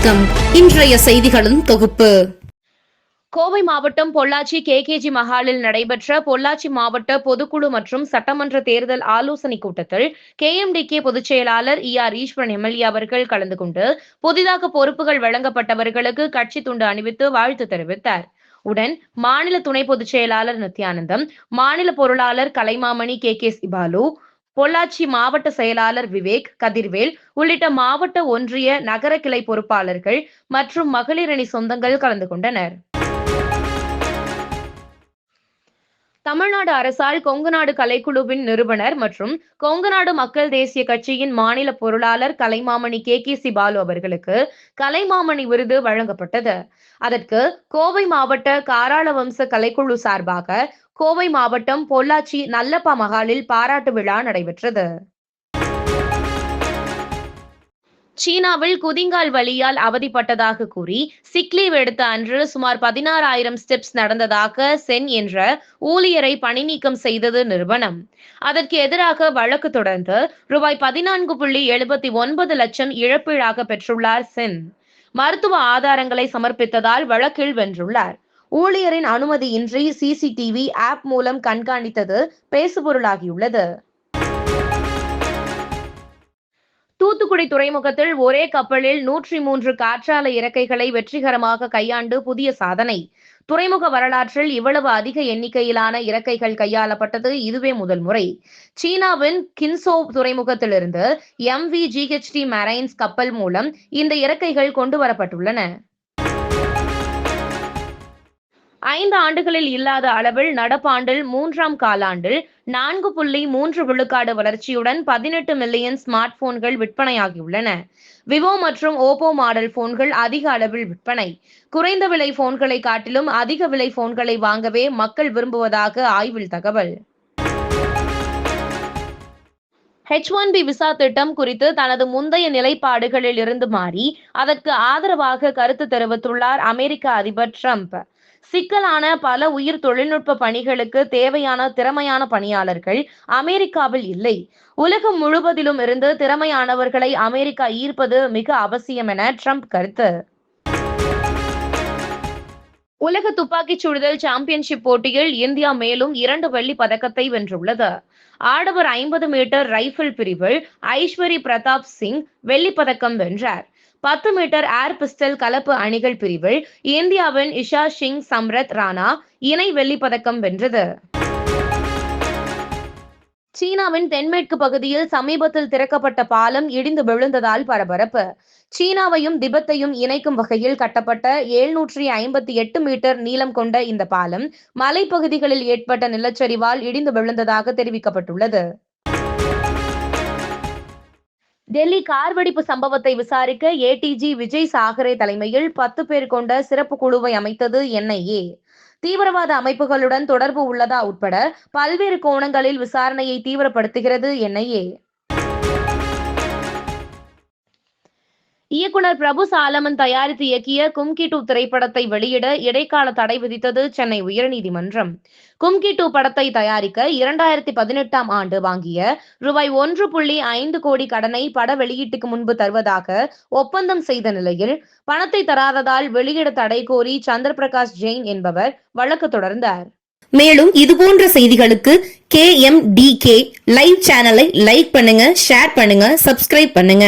வணக்கம். இன்றைய செய்திகளின் தொகுப்பு. கோவை மாவட்டம் பொள்ளாச்சி கேகேஜி மஹாலில் நடைபெற்ற பொள்ளாச்சி மாவட்ட பொதுக்குழு மற்றும் சட்டமன்ற தேர்தல் ஆலோசனைக் கூட்டத்தில் KMDK பொதுச் செயலாளர் ER ஈஸ்வரன் MLA அவர்கள் கலந்து கொண்டு புதிதாக பொறுப்புகள் வழங்கப்பட்டவர்களுக்கு கட்சி துண்டு அணிவித்து வாழ்த்து தெரிவித்தார். உடன் மாநில துணை பொதுச் செயலாளர் நித்யானந்தம், மாநில பொருளாளர் கலைமாமணி KK சிபாலு, பொள்ளாச்சி மாவட்ட செயலாளர் விவேக், கதிர்வேல் உள்ளிட்ட மாவட்ட ஒன்றிய நகர கிளை பொறுப்பாளர்கள் மற்றும் மகளிர் அணி சொந்தங்கள் கலந்து கொண்டனர். தமிழ்நாடு அரசால் கொங்குநாடு கலைக்குழுவின் நிறுவனர் மற்றும் கொங்குநாடு மக்கள் தேசிய கட்சியின் மாநில பொருளாளர் கலைமாமணி KK சிபாலு அவர்களுக்கு கலைமாமணி விருது வழங்கப்பட்டது. அதற்கு கோவை மாவட்ட காராளவம்ச கலைக்குழு சார்பாக கோவை மாவட்டம் பொள்ளாச்சி நல்லப்பா மகாலில் பாராட்டு விழா நடைபெற்றது. சீனாவில் குதிங்கால் வலியால் அவதிப்பட்டதாக கூறி சிக்லீவ் எடுத்த அன்று சுமார் 16,000 ஸ்டெப்ஸ் நடந்ததாக சென் என்ற ஊழியரை பணிநீக்கம் செய்தது நிறுவனம். அதற்கு எதிராக வழக்கு தொடர்ந்து ரூபாய் 14.79 லட்சம் இழப்பீடாக பெற்றுள்ளார் சென். மருத்துவ ஆதாரங்களை சமர்ப்பித்ததால் வழக்கில் வென்றுள்ளார். ஊழியரின் அனுமதியின்றி CCTV ஆப் மூலம் கண்காணித்தது பேசுபொருளாகியுள்ளது. தூத்துக்குடி துறைமுகத்தில் ஒரே கப்பலில் 103 காற்றாலை இறக்கைகளை வெற்றிகரமாக கையாண்டு புதிய சாதனை. துறைமுக வரலாற்றில் இவ்வளவு அதிக எண்ணிக்கையிலான இறக்கைகள் கையாளப்பட்டது இதுவே முதல் முறை. சீனாவின் கின்சோ துறைமுகத்திலிருந்து MV GHT மெரைன்ஸ் கப்பல் மூலம் இந்த இறக்கைகள் கொண்டு வரப்பட்டுள்ளன. 5 ஆண்டுகளில் இல்லாத அளவில் நடப்பாண்டில் 3ஆம் காலாண்டில் 4.3 விழுக்காடு வளர்ச்சியுடன் 18 மில்லியன் ஸ்மார்ட் போன்கள் விற்பனையாகியுள்ளன. விவோ மற்றும் ஓப்போ மாடல் போன்கள் அதிக அளவில் விற்பனை. குறைந்த விலை போன்களை காட்டிலும் அதிக விலை போன்களை வாங்கவே மக்கள் விரும்புவதாக ஆய்வில் தகவல். H1B விசா திட்டம் குறித்து தனது முந்தைய நிலைப்பாடுகளில் இருந்து மாறி அதற்கு ஆதரவாக கருத்து தெரிவித்துள்ளார் அமெரிக்க அதிபர் ட்ரம்ப். சிக்கலான பல உயிர் தொழில்நுட்ப பணிகளுக்கு தேவையான திறமையான பணியாளர்கள் அமெரிக்காவில் இல்லை. உலகம் முழுவதிலும் இருந்து திறமையானவர்களை அமெரிக்கா ஈர்ப்பது மிக அவசியம் என ட்ரம்ப் கருத்து. உலக துப்பாக்கிச் சுடுதல் சாம்பியன்ஷிப் போட்டியில் இந்தியா மேலும் 2 வெள்ளிப் பதக்கத்தை வென்றுள்ளது. ஆடவர் 50 மீட்டர் ரைபிள் பிரிவில் ஐஸ்வரி பிரதாப் சிங் வெள்ளிப் பதக்கம் வென்றார். 10 மீட்டர் ஏர் பிஸ்டல் கலப்பு அணிகள் பிரிவில் இந்தியாவின் இஷா சிங் சம்ரத் ராணா இணை வெள்ளிப் பதக்கம் வென்றது. சீனாவின் தென்மேற்கு பகுதியில் சமீபத்தில் திறக்கப்பட்ட பாலம் இடிந்து விழுந்ததால் பரபரப்பு. சீனாவையும் திபெத்தையும் இணைக்கும் வகையில் கட்டப்பட்ட 758 மீட்டர் நீளம் கொண்ட இந்த பாலம் மலைப்பகுதிகளில் ஏற்பட்ட நிலச்சரிவால் இடிந்து விழுந்ததாக தெரிவிக்கப்பட்டுள்ளது. டெல்லி கார் வெடிப்பு சம்பவத்தை விசாரிக்க ATG விஜய் சாகரே தலைமையில் 10 பேர் கொண்ட சிறப்பு குழுவை அமைத்தது NIA. தீவிரவாத அமைப்புகளுடன் தொடர்பு உள்ளதா உட்பட பல்வேறு கோணங்களில் விசாரணையை தீவிரப்படுத்துகிறது NIA. இயக்குனர் பிரபு சாலமன் தயாரித்து இயக்கிய கும்கி 2 திரைப்படத்தை வெளியிட இடைக்கால தடை விதித்தது சென்னை உயர்நீதிமன்றம். கும்கி 2 படத்தை தயாரிக்க 2018ஆம் ஆண்டு வாங்கிய ரூபாய் 1.5 கோடி கடனை பட வெளியீட்டுக்கு முன்பு தருவதாக ஒப்பந்தம் செய்த நிலையில் பணத்தை தராததால் வெளியிட தடை கோரி சந்திரபிரகாஷ் ஜெயின் என்பவர் வழக்கு தொடர்ந்தார். மேலும் இதுபோன்ற செய்திகளுக்கு KMDK லைவ் சேனலை லைக் பண்ணுங்க, ஷேர் பண்ணுங்க, சப்ஸ்கிரைப் பண்ணுங்க.